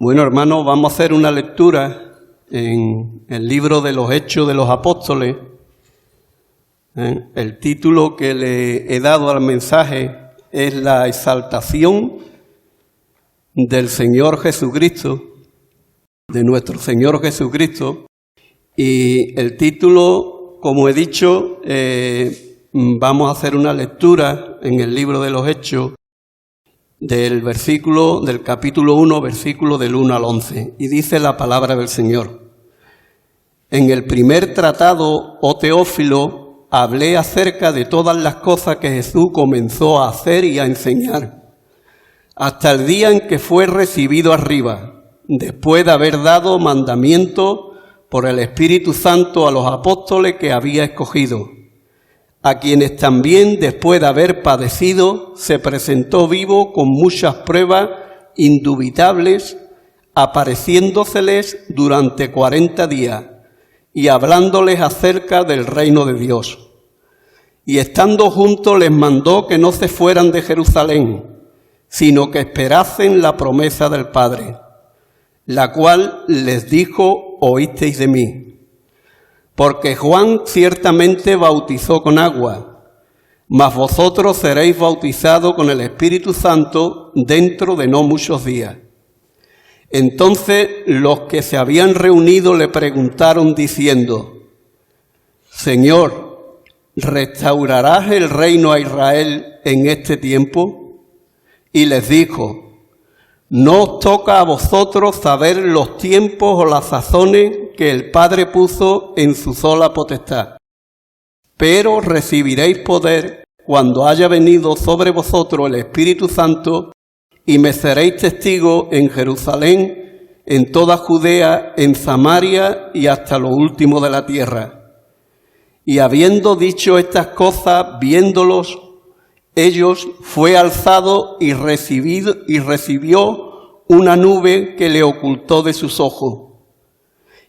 Bueno, hermanos, vamos a hacer una lectura en el libro de los Hechos de los Apóstoles. El título que le he dado al mensaje es la exaltación del Señor Jesucristo, de nuestro Señor Jesucristo. Y el título, como he dicho, vamos a hacer una lectura en el libro de los Hechos del capítulo 1, versículo del 1 al 11. Y dice la palabra del Señor: En el primer tratado, oh Teófilo, hablé acerca de todas las cosas que Jesús comenzó a hacer y a enseñar, hasta el día en que fue recibido arriba, después de haber dado mandamiento por el Espíritu Santo a los apóstoles que había escogido, a quienes también, después de haber padecido, se presentó vivo con muchas pruebas indubitables, apareciéndoseles durante 40 días y hablándoles acerca del reino de Dios. Y estando juntos les mandó que no se fueran de Jerusalén, sino que esperasen la promesa del Padre, la cual les dijo: oísteis de mí. Porque Juan ciertamente bautizó con agua, mas vosotros seréis bautizados con el Espíritu Santo dentro de no muchos días. Entonces los que se habían reunido le preguntaron diciendo: Señor, ¿restaurarás el reino a Israel en este tiempo? Y les dijo: no os toca a vosotros saber los tiempos o las sazones que el Padre puso en su sola potestad, pero recibiréis poder cuando haya venido sobre vosotros el Espíritu Santo, y me seréis testigos en Jerusalén, en toda Judea, en Samaria y hasta lo último de la tierra. Y habiendo dicho estas cosas, viéndolos ellos, fue alzado y recibió una nube que le ocultó de sus ojos.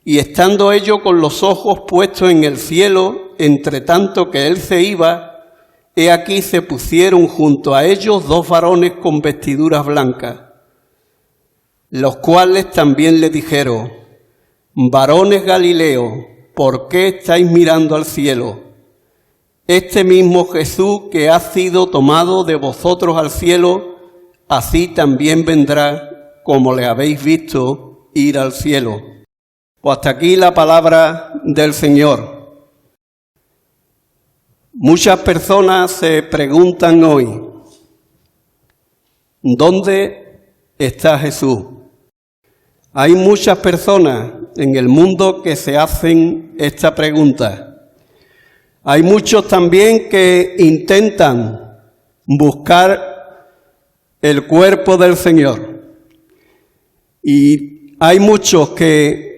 Y estando ellos con los ojos puestos en el cielo, entre tanto que él se iba, he aquí se pusieron junto a ellos dos varones con vestiduras blancas, los cuales también le dijeron: varones Galileos, ¿por qué estáis mirando al cielo? Este mismo Jesús que ha sido tomado de vosotros al cielo, así también vendrá, como le habéis visto ir al cielo. Pues hasta aquí la palabra del Señor. Muchas personas se preguntan hoy: ¿dónde está Jesús? Hay muchas personas en el mundo que se hacen esta pregunta. Hay muchos también que intentan buscar el cuerpo del Señor. Y hay muchos que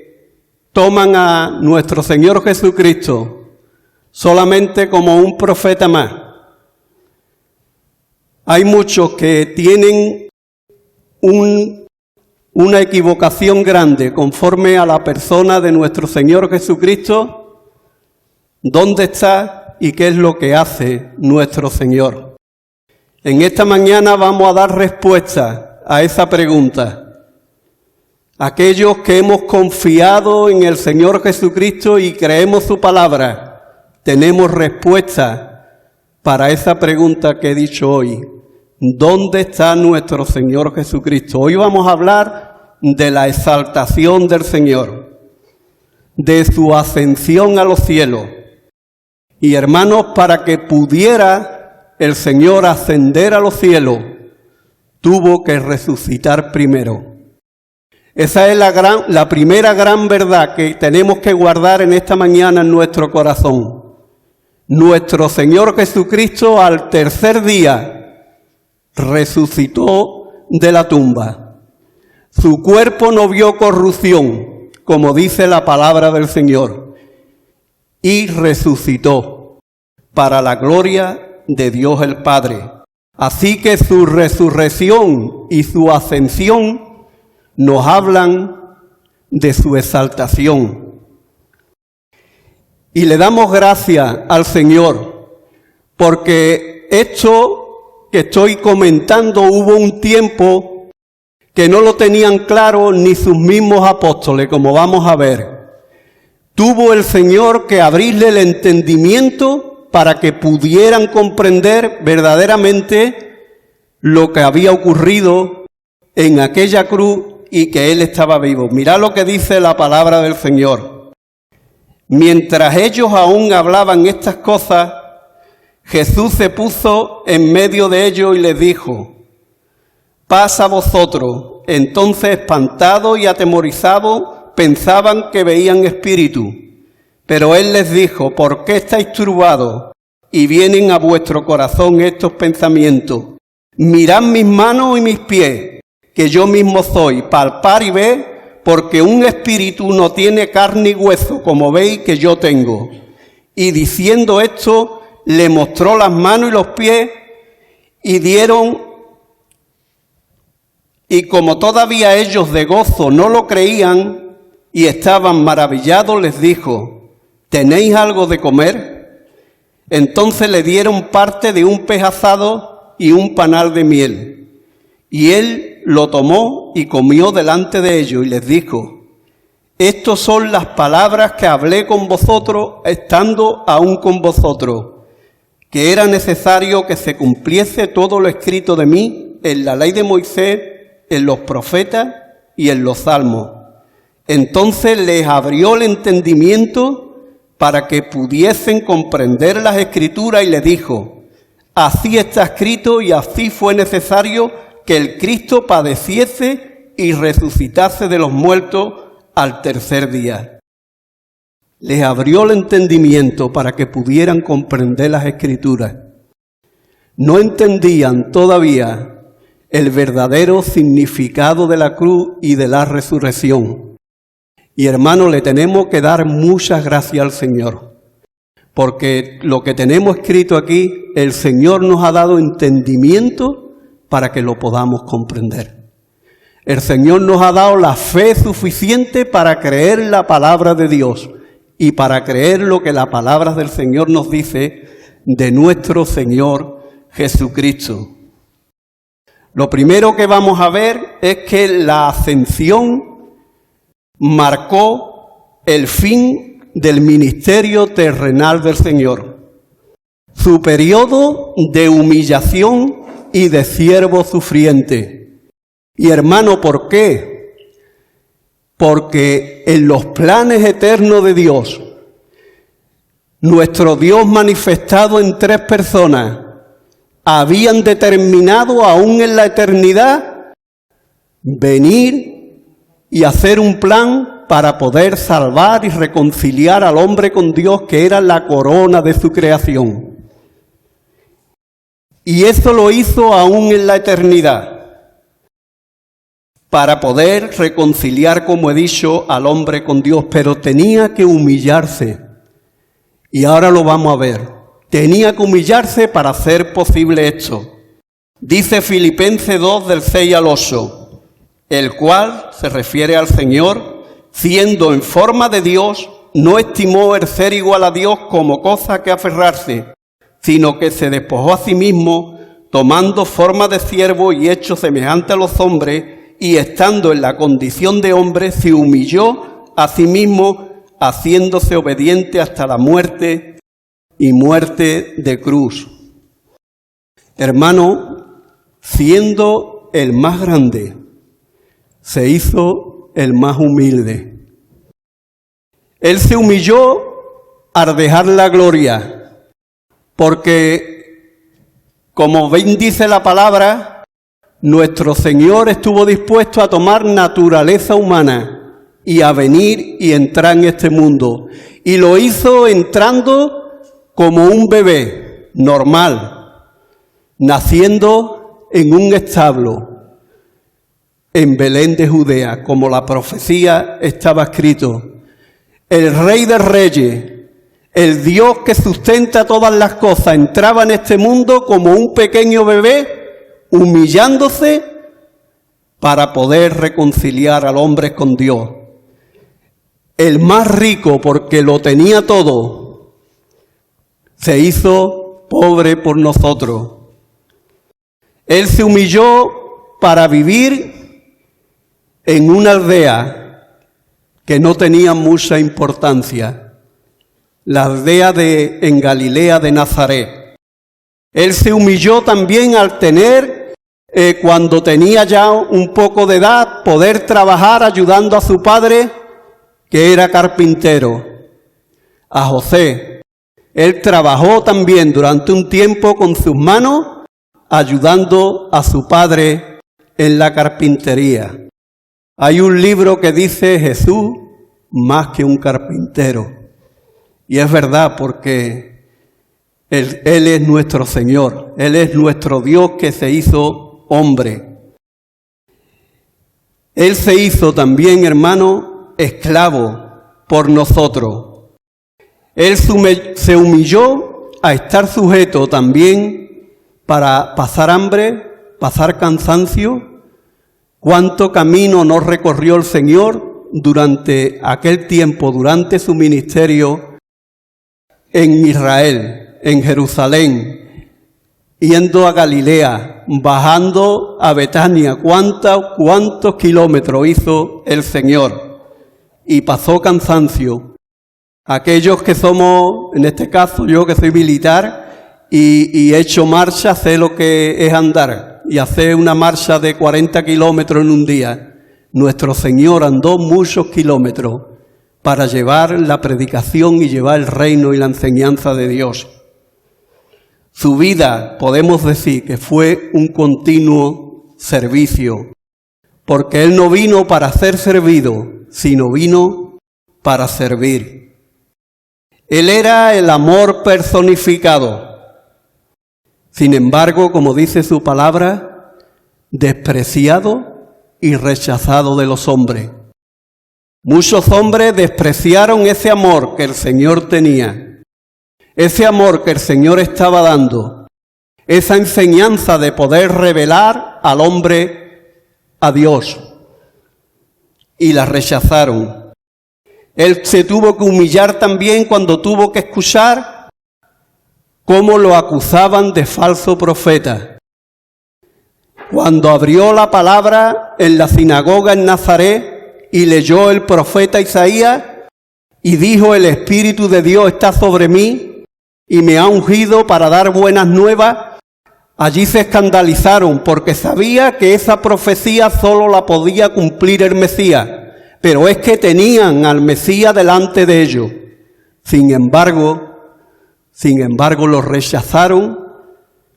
toman a nuestro Señor Jesucristo solamente como un profeta más. Hay muchos que tienen una equivocación grande conforme a la persona de nuestro Señor Jesucristo. ¿Dónde está y qué es lo que hace nuestro Señor? En esta mañana vamos a dar respuesta a esa pregunta. Aquellos que hemos confiado en el Señor Jesucristo y creemos su palabra, tenemos respuesta para esa pregunta que he dicho hoy. ¿Dónde está nuestro Señor Jesucristo? Hoy vamos a hablar de la exaltación del Señor, de su ascensión a los cielos. Y hermanos, para que pudiera el Señor ascender a los cielos, tuvo que resucitar primero. Esa es la primera gran verdad que tenemos que guardar en esta mañana en nuestro corazón. Nuestro Señor Jesucristo al tercer día resucitó de la tumba. Su cuerpo no vio corrupción, como dice la palabra del Señor, y resucitó para la gloria de Dios el Padre. Así que su resurrección y su ascensión nos hablan de su exaltación. Y le damos gracias al Señor, porque esto que estoy comentando hubo un tiempo que no lo tenían claro ni sus mismos apóstoles, como vamos a ver. Tuvo el Señor que abrirle el entendimiento para que pudieran comprender verdaderamente lo que había ocurrido en aquella cruz y que Él estaba vivo. Mirad lo que dice la palabra del Señor. Mientras ellos aún hablaban estas cosas, Jesús se puso en medio de ellos y les dijo: paz a vosotros. Entonces, espantados y atemorizados, pensaban que veían espíritu. Pero Él les dijo: ¿por qué estáis turbados y vienen a vuestro corazón estos pensamientos? Mirad mis manos y mis pies, que yo mismo soy. Palpar y ver, porque un espíritu no tiene carne y hueso, como veis que yo tengo. Y diciendo esto, le mostró las manos y los pies, y como todavía ellos de gozo no lo creían y estaban maravillados, les dijo: ¿tenéis algo de comer? Entonces le dieron parte de un pez asado y un panal de miel. Y él lo tomó y comió delante de ellos y les dijo: estas son las palabras que hablé con vosotros estando aún con vosotros, que era necesario que se cumpliese todo lo escrito de mí en la ley de Moisés, en los profetas y en los salmos. Entonces les abrió el entendimiento para que pudiesen comprender las Escrituras y les dijo: así está escrito y así fue necesario que el Cristo padeciese y resucitase de los muertos al tercer día. Les abrió el entendimiento para que pudieran comprender las Escrituras. No entendían todavía el verdadero significado de la cruz y de la resurrección. Y hermanos, le tenemos que dar muchas gracias al Señor, porque lo que tenemos escrito aquí, el Señor nos ha dado entendimiento para que lo podamos comprender. El Señor nos ha dado la fe suficiente para creer la palabra de Dios y para creer lo que la palabra del Señor nos dice de nuestro Señor Jesucristo. Lo primero que vamos a ver es que la ascensión marcó el fin del ministerio terrenal del Señor, su periodo de humillación y de siervo sufriente. Y hermano, ¿por qué? Porque en los planes eternos de Dios, nuestro Dios manifestado en tres personas, habían determinado aún en la eternidad venir y hacer un plan para poder salvar y reconciliar al hombre con Dios, que era la corona de su creación. Y eso lo hizo aún en la eternidad, para poder reconciliar, como he dicho, al hombre con Dios, pero tenía que humillarse. Y ahora lo vamos a ver. Tenía que humillarse para hacer posible esto. Dice Filipenses 2, del 6 al 8, el cual se refiere al Señor, siendo en forma de Dios, no estimó el ser igual a Dios como cosa que aferrarse, sino que se despojó a sí mismo, tomando forma de siervo y hecho semejante a los hombres, y estando en la condición de hombre, se humilló a sí mismo, haciéndose obediente hasta la muerte y muerte de cruz. Hermano, siendo el más grande, se hizo el más humilde. Él se humilló al dejar la gloria, porque, como bien dice la palabra, nuestro Señor estuvo dispuesto a tomar naturaleza humana y a venir y entrar en este mundo. Y lo hizo entrando como un bebé normal, naciendo en un establo en Belén de Judea, como la profecía estaba escrito. El Rey de Reyes, el Dios que sustenta todas las cosas, entraba en este mundo como un pequeño bebé, humillándose para poder reconciliar al hombre con Dios. El más rico, porque lo tenía todo, se hizo pobre por nosotros. Él se humilló para vivir en una aldea que no tenía mucha importancia, la aldea en Galilea de Nazaret. Él se humilló también al tener, cuando tenía ya un poco de edad, poder trabajar ayudando a su padre, que era carpintero, a José. Él trabajó también durante un tiempo con sus manos, ayudando a su padre en la carpintería. Hay un libro que dice Jesús más que un carpintero. Y es verdad, porque Él es nuestro Señor, Él es nuestro Dios que se hizo hombre. Él se hizo también, hermano, esclavo por nosotros. Él se humilló a estar sujeto también para pasar hambre, pasar cansancio. ¿Cuánto camino no recorrió el Señor durante aquel tiempo, durante su ministerio en Israel, en Jerusalén, yendo a Galilea, bajando a Betania? ¿Cuántos kilómetros hizo el Señor? Y pasó cansancio. Aquellos que somos, en este caso yo que soy militar y he hecho marcha, sé lo que es andar y hacer una marcha de 40 kilómetros en un día. Nuestro Señor andó muchos kilómetros para llevar la predicación y llevar el reino y la enseñanza de Dios. Su vida, podemos decir que fue un continuo servicio, porque Él no vino para ser servido, sino vino para servir. Él era el amor personificado. Sin embargo, como dice su palabra, despreciado y rechazado de los hombres. Muchos hombres despreciaron ese amor que el Señor tenía, ese amor que el Señor estaba dando, esa enseñanza de poder revelar al hombre a Dios, y la rechazaron. Él se tuvo que humillar también cuando tuvo que escuchar cómo lo acusaban de falso profeta. Cuando abrió la palabra en la sinagoga en Nazaret y leyó el profeta Isaías y dijo: el Espíritu de Dios está sobre mí y me ha ungido para dar buenas nuevas, allí se escandalizaron porque sabía que esa profecía solo la podía cumplir el Mesías. Pero es que tenían al Mesías delante de ellos. Sin embargo, lo rechazaron,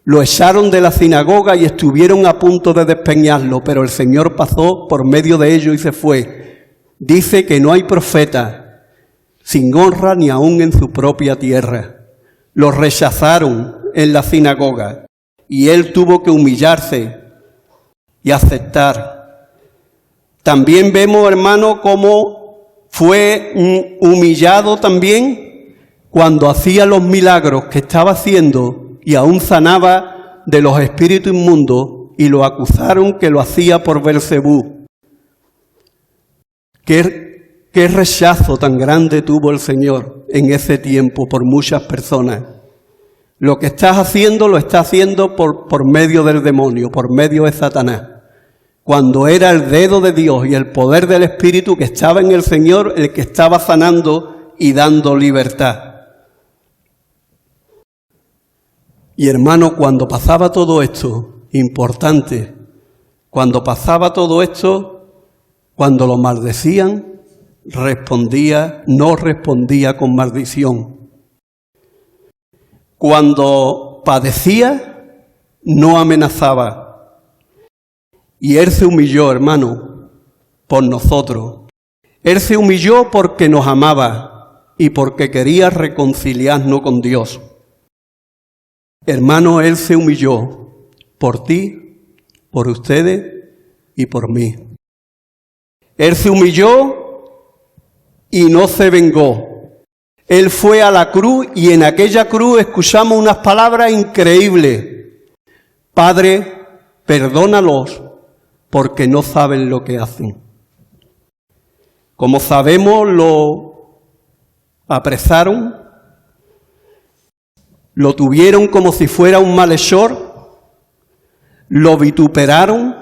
lo echaron de la sinagoga y estuvieron a punto de despeñarlo, pero el Señor pasó por medio de ellos y se fue. Dice que no hay profeta sin honra ni aún en su propia tierra. Lo rechazaron en la sinagoga y Él tuvo que humillarse y aceptar. También vemos, hermano, cómo fue humillado también cuando hacía los milagros que estaba haciendo y aún sanaba de los espíritus inmundos, y lo acusaron que lo hacía por Belcebú. ¿Qué rechazo tan grande tuvo el Señor en ese tiempo por muchas personas? Lo que estás haciendo lo está haciendo por medio del demonio, por medio de Satanás. Cuando era el dedo de Dios y el poder del Espíritu que estaba en el Señor el que estaba sanando y dando libertad. Y hermano, cuando pasaba todo esto, importante, cuando pasaba todo esto, cuando lo maldecían, no respondía con maldición. Cuando padecía, no amenazaba. Y Él se humilló, hermano, por nosotros. Él se humilló porque nos amaba y porque quería reconciliarnos con Dios. Hermano, Él se humilló por ti, por ustedes y por mí. Él se humilló y no se vengó. Él fue a la cruz y en aquella cruz escuchamos unas palabras increíbles. Padre, perdónalos, porque no saben lo que hacen. Como sabemos, lo apresaron, lo tuvieron como si fuera un malhechor, lo vituperaron,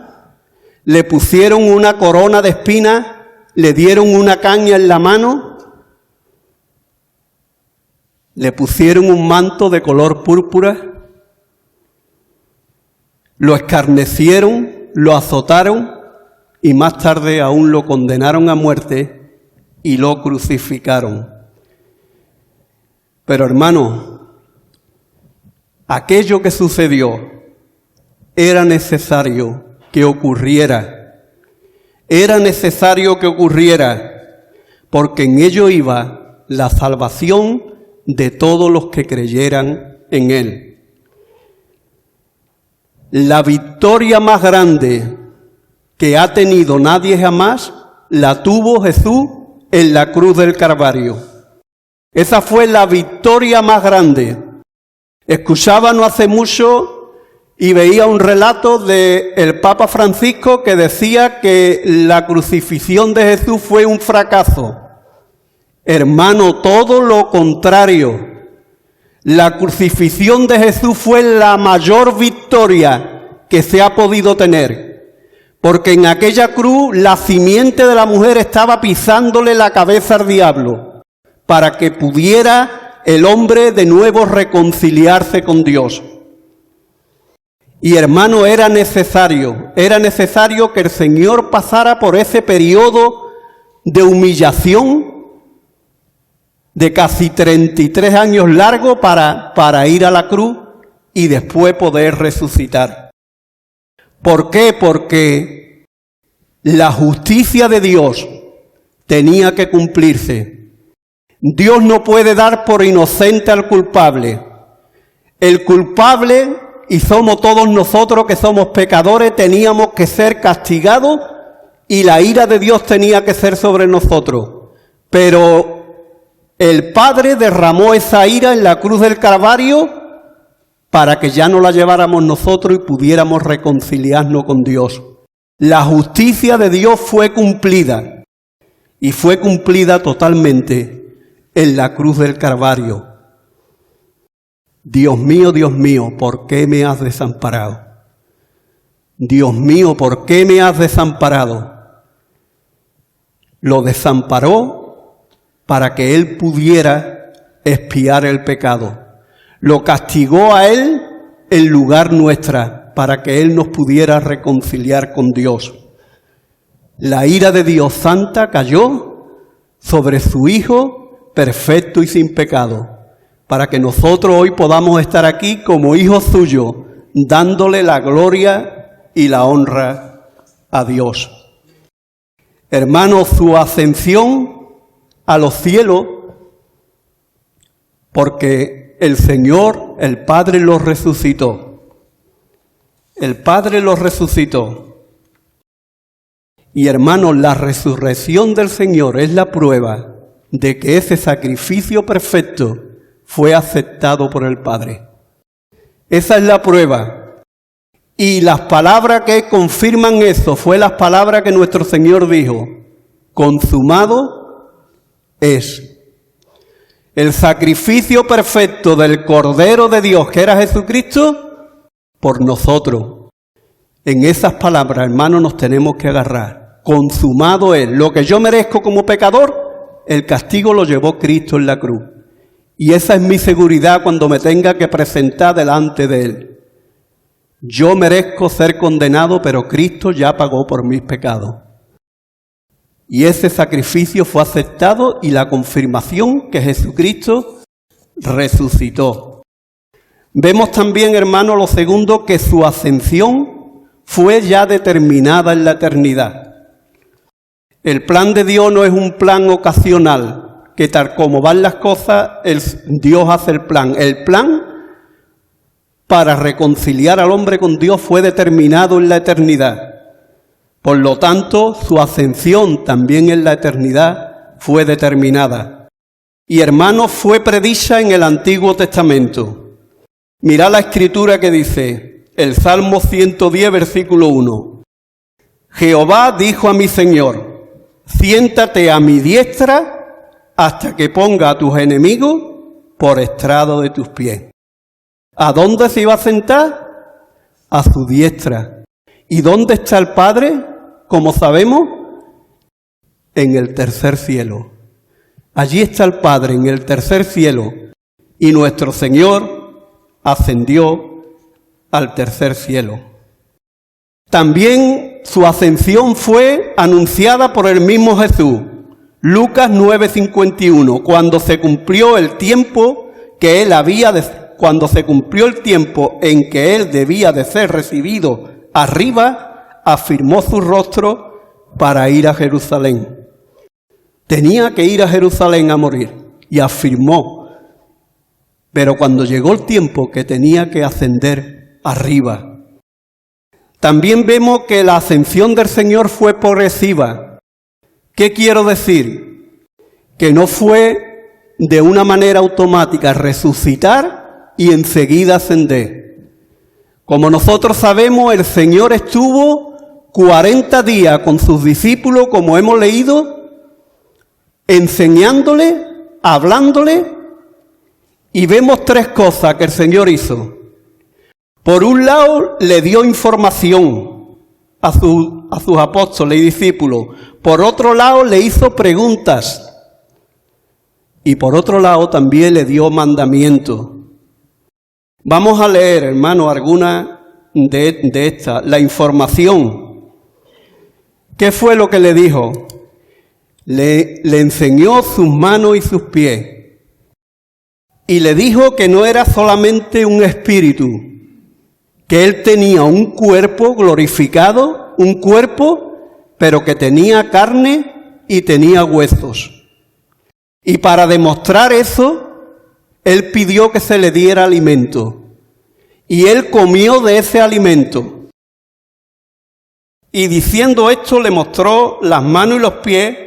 le pusieron una corona de espinas, le dieron una caña en la mano, le pusieron un manto de color púrpura, lo escarnecieron, lo azotaron y más tarde aún lo condenaron a muerte y lo crucificaron. Pero hermano, aquello que sucedió era necesario que ocurriera. Era necesario que ocurriera, porque en ello iba la salvación de todos los que creyeran en Él. La victoria más grande que ha tenido nadie jamás, la tuvo Jesús en la cruz del Calvario. Esa fue la victoria más grande. Escuchaba no hace mucho y veía un relato del Papa Francisco que decía que la crucifixión de Jesús fue un fracaso. Hermano, todo lo contrario. La crucifixión de Jesús fue la mayor victoria que se ha podido tener, porque en aquella cruz la simiente de la mujer estaba pisándole la cabeza al diablo, para que pudiera el hombre de nuevo reconciliarse con Dios. Y hermano, era necesario que el Señor pasara por ese periodo de humillación de casi 33 años largo para ir a la cruz y después poder resucitar. ¿Por qué? Porque la justicia de Dios tenía que cumplirse. Dios no puede dar por inocente al culpable. El culpable, y somos todos nosotros que somos pecadores, teníamos que ser castigados y la ira de Dios tenía que ser sobre nosotros. Pero el Padre derramó esa ira en la cruz del Calvario para que ya no la lleváramos nosotros y pudiéramos reconciliarnos con Dios. La justicia de Dios fue cumplida y fue cumplida totalmente en la cruz del Calvario. Dios mío, ¿por qué me has desamparado? Dios mío, ¿por qué me has desamparado? Lo desamparó para que Él pudiera expiar el pecado. Lo castigó a Él en lugar nuestra, para que Él nos pudiera reconciliar con Dios. La ira de Dios Santa cayó sobre su Hijo perfecto y sin pecado, para que nosotros hoy podamos estar aquí como hijos suyos, dándole la gloria y la honra a Dios. Hermanos, su ascensión a los cielos, porque el Señor, el Padre, los resucitó. El Padre los resucitó. Y hermanos, la resurrección del Señor es la prueba de que ese sacrificio perfecto fue aceptado por el Padre. Esa es la prueba. Y las palabras que confirman eso fue las palabras que nuestro Señor dijo: consumado es. El sacrificio perfecto del Cordero de Dios, que era Jesucristo, por nosotros. En esas palabras, hermanos, nos tenemos que agarrar. Consumado es. Lo que yo merezco como pecador, el castigo lo llevó Cristo en la cruz. Y esa es mi seguridad cuando me tenga que presentar delante de Él. Yo merezco ser condenado, pero Cristo ya pagó por mis pecados. Y ese sacrificio fue aceptado y la confirmación que Jesucristo resucitó. Vemos también, hermanos, lo segundo, que su ascensión fue ya determinada en la eternidad. El plan de Dios no es un plan ocasional, que tal como van las cosas, Dios hace el plan. El plan para reconciliar al hombre con Dios fue determinado en la eternidad. Por lo tanto, su ascensión también en la eternidad fue determinada. Y hermanos, fue predicha en el Antiguo Testamento. Mirad la escritura que dice, el Salmo 110, versículo 1. Jehová dijo a mi Señor, siéntate a mi diestra hasta que ponga a tus enemigos por estrado de tus pies. ¿A dónde se iba a sentar? A su diestra. ¿Y dónde está el Padre? como sabemos, en el tercer cielo. Allí está el Padre, en el tercer cielo, y nuestro Señor ascendió al tercer cielo. También su ascensión fue anunciada por el mismo Jesús. Lucas 9:51, cuando se cumplió el tiempo que él cuando se cumplió el tiempo en que él debía de ser recibido arriba, afirmó su rostro para ir a Jerusalén. Tenía que ir a Jerusalén a morir y afirmó, pero cuando llegó el tiempo que tenía que ascender arriba. También vemos que la ascensión del Señor fue progresiva. ¿Qué quiero decir? Que no fue de una manera automática resucitar y enseguida ascender. Como nosotros sabemos, el Señor estuvo 40 días con sus discípulos, como hemos leído, enseñándole, hablándole, y vemos tres cosas que el Señor hizo. Por un lado, le dio información a sus apóstoles y discípulos. Por otro lado, le hizo preguntas. Y por otro lado, también le dio mandamientos. Vamos a leer, hermano, alguna de estas. La información. ¿Qué fue lo que le dijo? Le enseñó sus manos y sus pies. Y le dijo que no era solamente un espíritu, que él tenía un cuerpo glorificado, un cuerpo, pero que tenía carne y tenía huesos. Y para demostrar eso, él pidió que se le diera alimento. Y él comió de ese alimento. Y diciendo esto, le mostró las manos y los pies.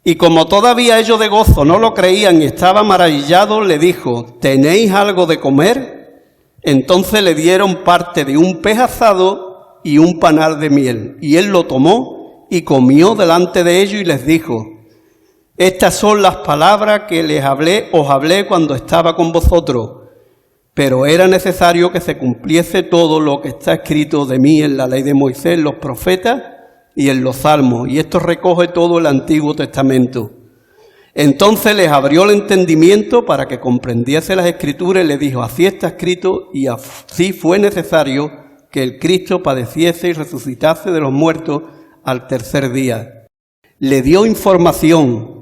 Y como todavía ellos de gozo no lo creían y estaban maravillados, le dijo, ¿tenéis algo de comer? Entonces le dieron parte de un pez asado y un panal de miel. Y él lo tomó y comió delante de ellos y les dijo, estas son las palabras que os hablé cuando estaba con vosotros, pero era necesario que se cumpliese todo lo que está escrito de mí en la ley de Moisés, en los profetas y en los salmos, y esto recoge todo el Antiguo Testamento. Entonces les abrió el entendimiento para que comprendiese las Escrituras y les dijo, así está escrito y así fue necesario que el Cristo padeciese y resucitase de los muertos al tercer día. Le dio información.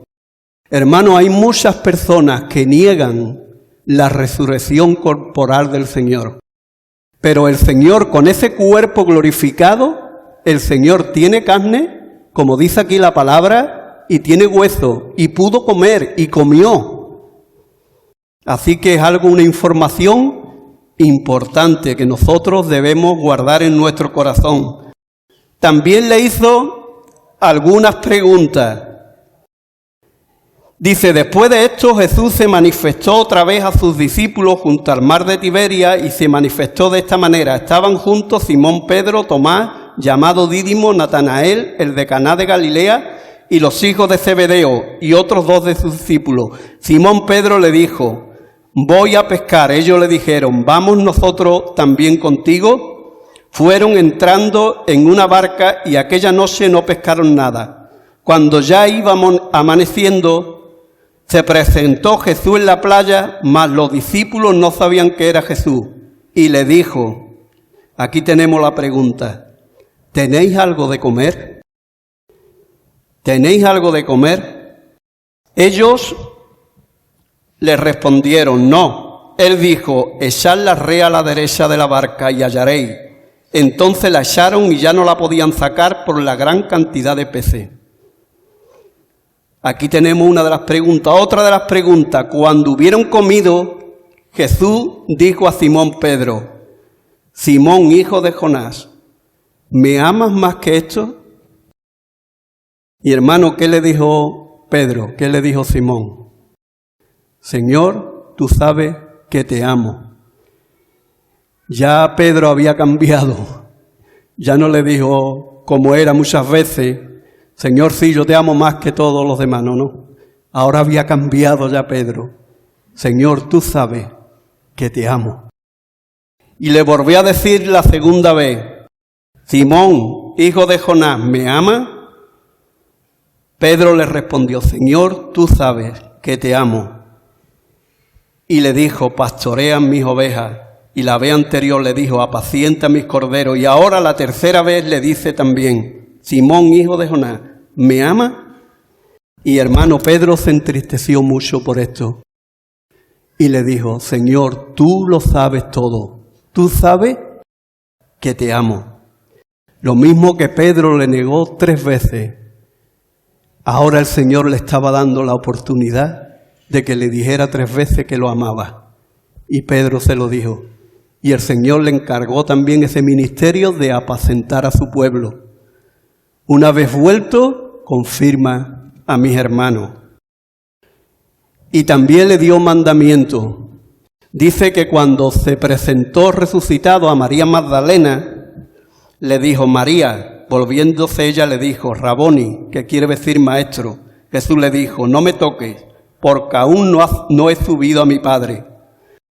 Hermano, hay muchas personas que niegan la resurrección corporal del Señor. Pero el Señor, con ese cuerpo glorificado, el Señor tiene carne, como dice aquí la palabra, y tiene hueso, y pudo comer, y comió. Así que es una información importante que nosotros debemos guardar en nuestro corazón. También le hizo algunas preguntas. Dice, después de esto Jesús se manifestó otra vez a sus discípulos junto al mar de Tiberia y se manifestó de esta manera. Estaban juntos Simón Pedro, Tomás, llamado Dídimo, Natanael, el de Caná de Galilea, y los hijos de Zebedeo, y otros dos de sus discípulos. Simón Pedro le dijo, voy a pescar. Ellos le dijeron, ¿vamos nosotros también contigo? Fueron entrando en una barca y aquella noche no pescaron nada. Cuando ya íbamos amaneciendo, se presentó Jesús en la playa, mas los discípulos no sabían que era Jesús. Y le dijo, aquí tenemos la pregunta, ¿tenéis algo de comer? ¿Tenéis algo de comer? Ellos le respondieron, no. Él dijo, echad la red a la derecha de la barca y hallaréis. Entonces la echaron y ya no la podían sacar por la gran cantidad de peces. Aquí tenemos una de las preguntas. Otra de las preguntas, cuando hubieron comido, Jesús dijo a Simón Pedro, Simón, hijo de Jonás, ¿me amas más que esto? Y hermano, ¿qué le dijo Pedro? ¿Qué le dijo Simón? Señor, tú sabes que te amo. Ya Pedro había cambiado. Ya no le dijo, como era muchas veces, Señor, sí, yo te amo más que todos los demás. No. Ahora había cambiado ya Pedro. Señor, tú sabes que te amo. Y le volvió a decir la segunda vez, Simón, hijo de Jonás, ¿me amas? Pedro le respondió, Señor, tú sabes que te amo. Y le dijo, pastorean mis ovejas. Y la vez anterior le dijo, apacienta mis corderos. Y ahora la tercera vez le dice también, Simón, hijo de Jonás, ¿me amas? Y hermano, Pedro se entristeció mucho por esto. Y le dijo, Señor, tú lo sabes todo. Tú sabes que te amo. Lo mismo que Pedro le negó 3 veces. Ahora el Señor le estaba dando la oportunidad de que le dijera 3 veces que lo amaba. Y Pedro se lo dijo. Y el Señor le encargó también ese ministerio de apacentar a su pueblo. Una vez vuelto, confirma a mis hermanos. Y también le dio mandamiento. Dice que cuando se presentó resucitado a María Magdalena, le dijo, María, volviéndose ella le dijo, Raboni, que quiere decir maestro. Jesús le dijo, no me toques, porque aún no he subido a mi Padre.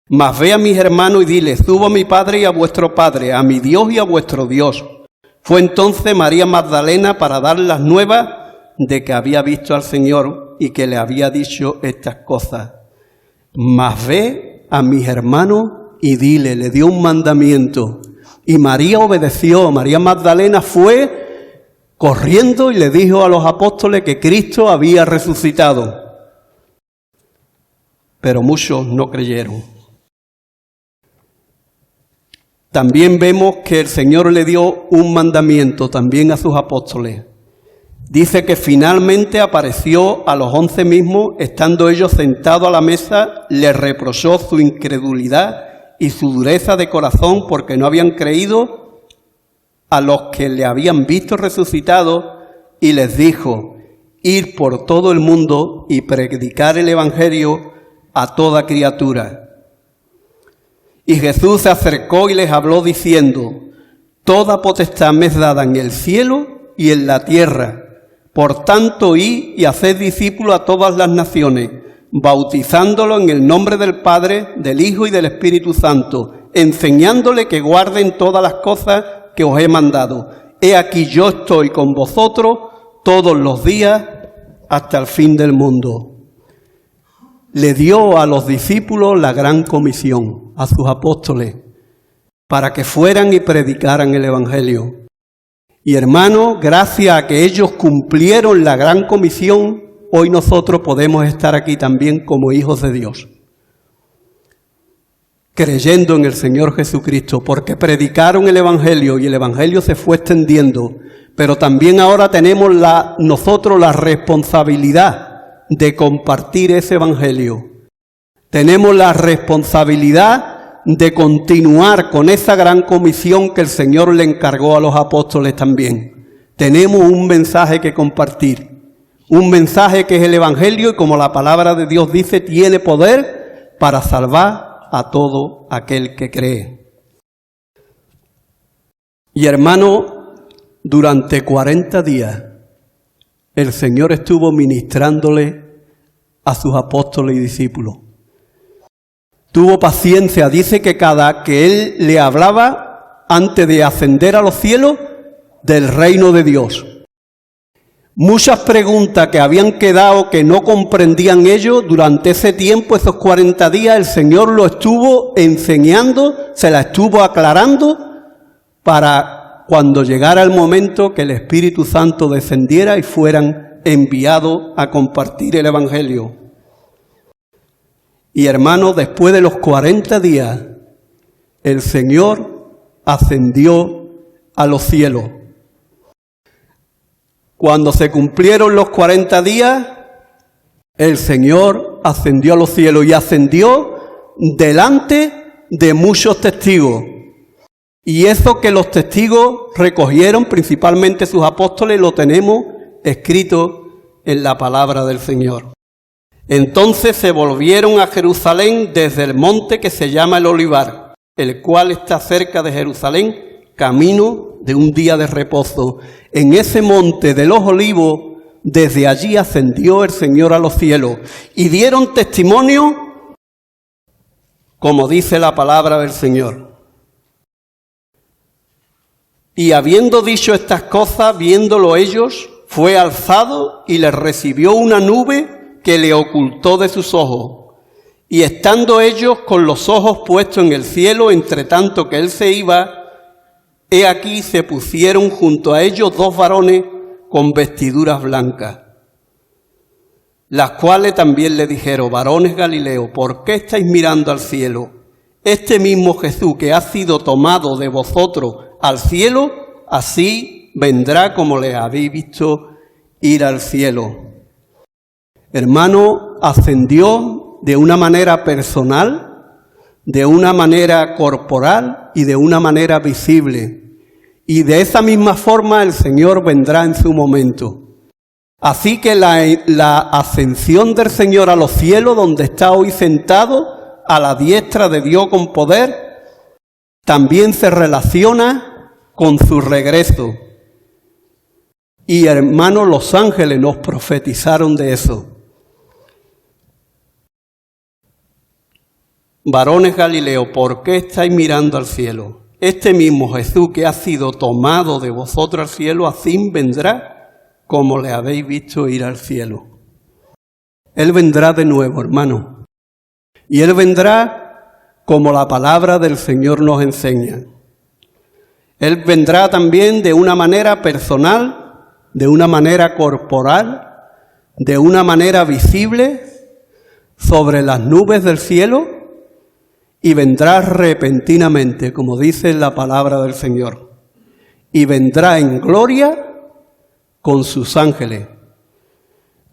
Mas ve a mis hermanos y dile, subo a mi Padre y a vuestro Padre, a mi Dios y a vuestro Dios. Fue entonces María Magdalena para dar las nuevas de que había visto al Señor y que le había dicho estas cosas. Mas ve a mis hermanos y dile, le dio un mandamiento. Y María obedeció. María Magdalena fue corriendo y le dijo a los apóstoles que Cristo había resucitado. Pero muchos no creyeron. También vemos que el Señor le dio un mandamiento también a sus apóstoles. Dice que finalmente apareció a los 11 mismos, estando ellos sentados a la mesa, les reprochó su incredulidad y su dureza de corazón porque no habían creído a los que le habían visto resucitado, y les dijo, ir por todo el mundo y predicar el Evangelio a toda criatura. Y Jesús se acercó y les habló diciendo, toda potestad me es dada en el cielo y en la tierra. Por tanto, id y haced discípulos a todas las naciones, bautizándolos en el nombre del Padre, del Hijo y del Espíritu Santo, enseñándole que guarden todas las cosas que os he mandado. He aquí yo estoy con vosotros todos los días hasta el fin del mundo. Le dio a los discípulos la gran comisión, a sus apóstoles, para que fueran y predicaran el Evangelio. Y hermanos, gracias a que ellos cumplieron la gran comisión, hoy nosotros podemos estar aquí también como hijos de Dios, creyendo en el Señor Jesucristo, porque predicaron el Evangelio y el Evangelio se fue extendiendo, pero también ahora tenemos nosotros la responsabilidad de compartir ese Evangelio. Tenemos la responsabilidad de continuar con esa gran comisión que el Señor le encargó a los apóstoles también. Tenemos un mensaje que compartir, un mensaje que es el Evangelio y como la palabra de Dios dice, tiene poder para salvar a todo aquel que cree. Y hermano, durante 40 días el Señor estuvo ministrándole a sus apóstoles y discípulos. Tuvo paciencia, dice que cada que él le hablaba antes de ascender a los cielos del reino de Dios. Muchas preguntas que habían quedado que no comprendían ellos, durante ese tiempo, esos 40 días, el Señor lo estuvo enseñando, se la estuvo aclarando para cuando llegara el momento que el Espíritu Santo descendiera y fueran enviados a compartir el Evangelio. Y hermanos, después de los 40 días, el Señor ascendió a los cielos. Cuando se cumplieron los 40 días, el Señor ascendió a los cielos y ascendió delante de muchos testigos. Y eso que los testigos recogieron, principalmente sus apóstoles, lo tenemos escrito en la palabra del Señor. Entonces se volvieron a Jerusalén desde el monte que se llama el Olivar, el cual está cerca de Jerusalén, camino de un día de reposo. En ese monte de los olivos, desde allí ascendió el Señor a los cielos y dieron testimonio, como dice la palabra del Señor. Y habiendo dicho estas cosas, viéndolo ellos, fue alzado y les recibió una nube que le ocultó de sus ojos. Y estando ellos con los ojos puestos en el cielo, entre tanto que él se iba, he aquí se pusieron junto a ellos dos varones con vestiduras blancas, las cuales también le dijeron: varones Galileos, ¿por qué estáis mirando al cielo? Este mismo Jesús que ha sido tomado de vosotros al cielo, así vendrá como le habéis visto ir al cielo. Hermano, ascendió de una manera personal, de una manera corporal y de una manera visible. Y de esa misma forma el Señor vendrá en su momento. Así que la ascensión del Señor a los cielos, donde está hoy sentado a la diestra de Dios con poder, también se relaciona con su regreso. Y hermanos, los ángeles nos profetizaron de eso. Varones Galileos, ¿por qué estáis mirando al cielo? Este mismo Jesús que ha sido tomado de vosotros al cielo, así vendrá como le habéis visto ir al cielo. Él vendrá de nuevo, hermano. Y Él vendrá como la palabra del Señor nos enseña. Él vendrá también de una manera personal, de una manera corporal, de una manera visible, sobre las nubes del cielo, y vendrá repentinamente, como dice la palabra del Señor, y vendrá en gloria con sus ángeles.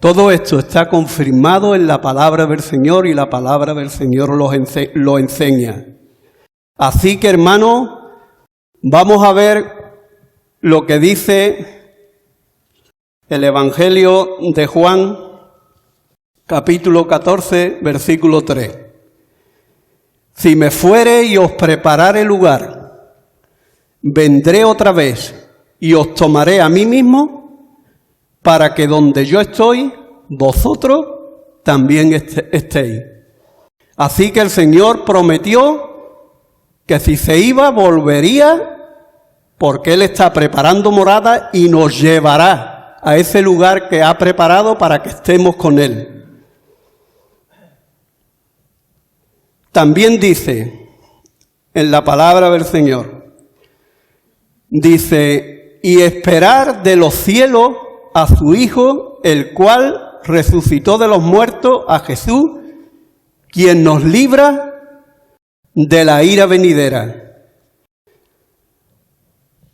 Todo esto está confirmado en la palabra del Señor y la palabra del Señor lo enseña. Así que, hermanos, vamos a ver lo que dice el Evangelio de Juan, capítulo 14, versículo 3. Si me fuere y os preparare lugar, vendré otra vez y os tomaré a mí mismo, para que donde yo estoy, vosotros también estéis. Así que el Señor prometió que si se iba, volvería, porque Él está preparando morada y nos llevará a ese lugar que ha preparado para que estemos con Él. También dice en la palabra del Señor, dice, y esperar de los cielos a su Hijo, el cual resucitó de los muertos, a Jesús, quien nos libra de la ira venidera.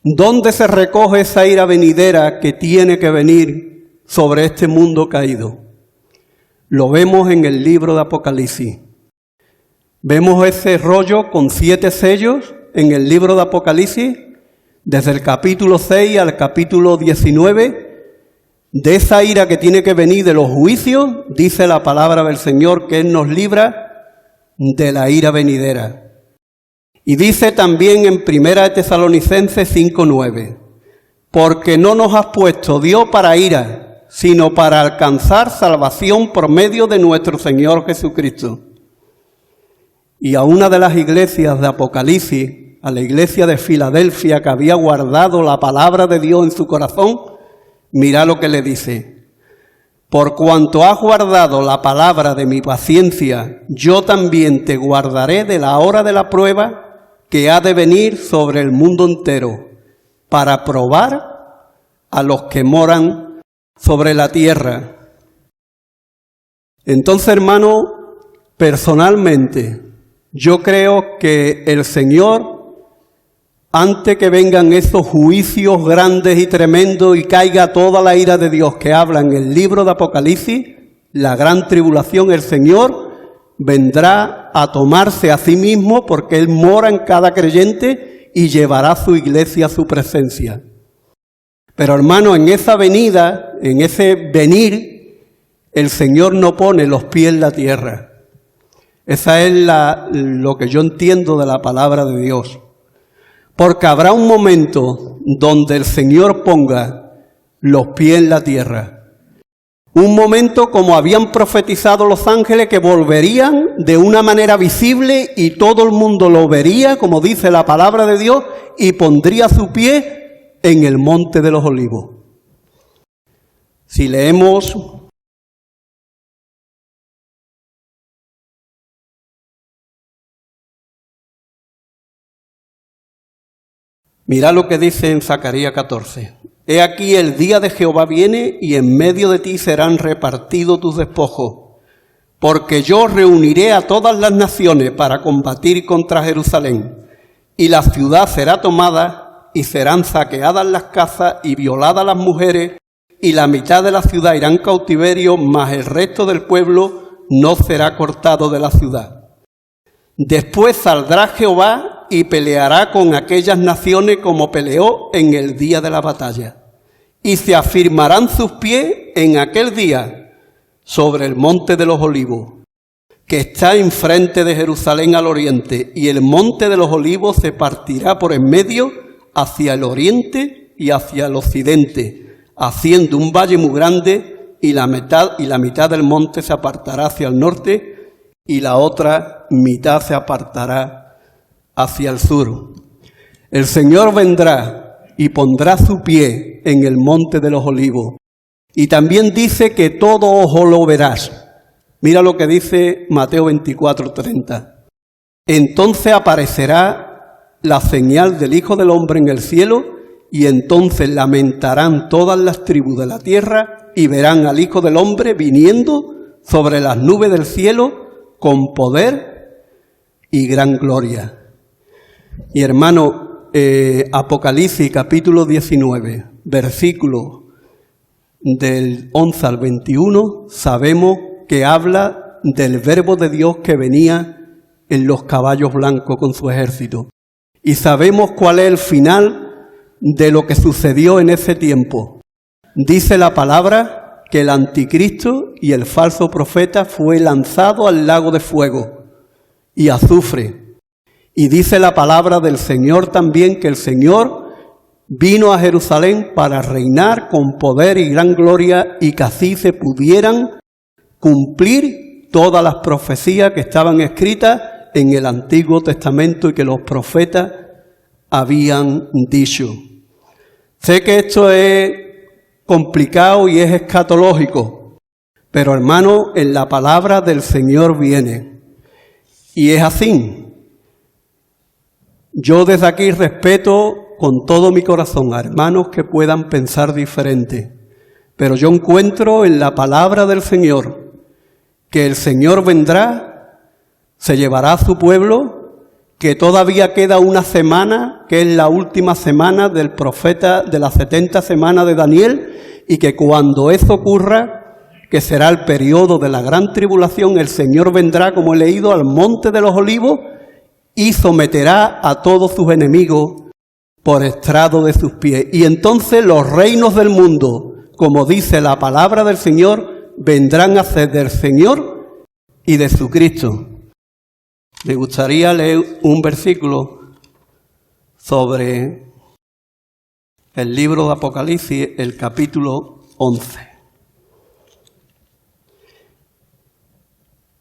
¿Dónde se recoge esa ira venidera que tiene que venir sobre este mundo caído? Lo vemos en el libro de Apocalipsis. Vemos ese rollo con 7 sellos en el libro de Apocalipsis, desde el capítulo 6 al capítulo 19, de esa ira que tiene que venir de los juicios, dice la palabra del Señor que Él nos libra de la ira venidera. Y dice también en 1 Tesalonicenses 5:9, porque no nos has puesto Dios para ira, sino para alcanzar salvación por medio de nuestro Señor Jesucristo. Y a una de las iglesias de Apocalipsis, a la iglesia de Filadelfia, que había guardado la palabra de Dios en su corazón, mira lo que le dice: por cuanto has guardado la palabra de mi paciencia, yo también te guardaré de la hora de la prueba que ha de venir sobre el mundo entero, para probar a los que moran sobre la tierra. Entonces, hermano, personalmente, yo creo que el Señor, antes que vengan esos juicios grandes y tremendos y caiga toda la ira de Dios que habla en el libro de Apocalipsis, la gran tribulación, el Señor vendrá a tomarse a sí mismo, porque Él mora en cada creyente y llevará a su iglesia a su presencia. Pero hermano, en esa venida, en ese venir, el Señor no pone los pies en la tierra. Esa es lo que yo entiendo de la palabra de Dios. Porque habrá un momento donde el Señor ponga los pies en la tierra. Un momento como habían profetizado los ángeles, que volverían de una manera visible y todo el mundo lo vería, como dice la palabra de Dios, y pondría su pie en el monte de los olivos. Si leemos mirad lo que dice en Zacarías 14. He aquí el día de Jehová viene y en medio de ti serán repartidos tus despojos, porque yo reuniré a todas las naciones para combatir contra Jerusalén, y la ciudad será tomada y serán saqueadas las casas y violadas las mujeres, y la mitad de la ciudad irá en cautiverio, mas el resto del pueblo no será cortado de la ciudad. Después saldrá Jehová y peleará con aquellas naciones como peleó en el día de la batalla. Y se afirmarán sus pies en aquel día sobre el monte de los olivos, que está enfrente de Jerusalén al oriente, y el monte de los olivos se partirá por en medio hacia el oriente y hacia el occidente, haciendo un valle muy grande, y la mitad del monte se apartará hacia el norte, y la otra mitad se apartará hacia el sur. El Señor vendrá y pondrá su pie en el monte de los olivos. Y también dice que todo ojo lo verás. Mira lo que dice Mateo 24:30. Entonces aparecerá la señal del Hijo del Hombre en el cielo, y entonces lamentarán todas las tribus de la tierra y verán al Hijo del Hombre viniendo sobre las nubes del cielo con poder y gran gloria. Y hermano, Apocalipsis capítulo 19, versículo del 11 al 21, sabemos que habla del verbo de Dios que venía en los caballos blancos con su ejército. Y sabemos cuál es el final de lo que sucedió en ese tiempo. Dice la palabra que el anticristo y el falso profeta fue lanzado al lago de fuego y azufre. Y dice la palabra del Señor también que el Señor vino a Jerusalén para reinar con poder y gran gloria, y que así se pudieran cumplir todas las profecías que estaban escritas en el Antiguo Testamento y que los profetas habían dicho. Sé que esto es complicado y es escatológico, pero hermano, en la palabra del Señor viene. Y es así. Yo desde aquí respeto con todo mi corazón a hermanos que puedan pensar diferente, pero yo encuentro en la palabra del Señor que el Señor vendrá, se llevará a su pueblo, que todavía queda una semana, que es la última semana del profeta de las 70 semanas de Daniel, y que cuando eso ocurra, que será el periodo de la gran tribulación, el Señor vendrá, como he leído, al monte de los olivos, y someterá a todos sus enemigos por estrado de sus pies. Y entonces los reinos del mundo, como dice la palabra del Señor, vendrán a ser del Señor y de su Cristo. Me gustaría leer un versículo sobre el libro de Apocalipsis, el capítulo 11.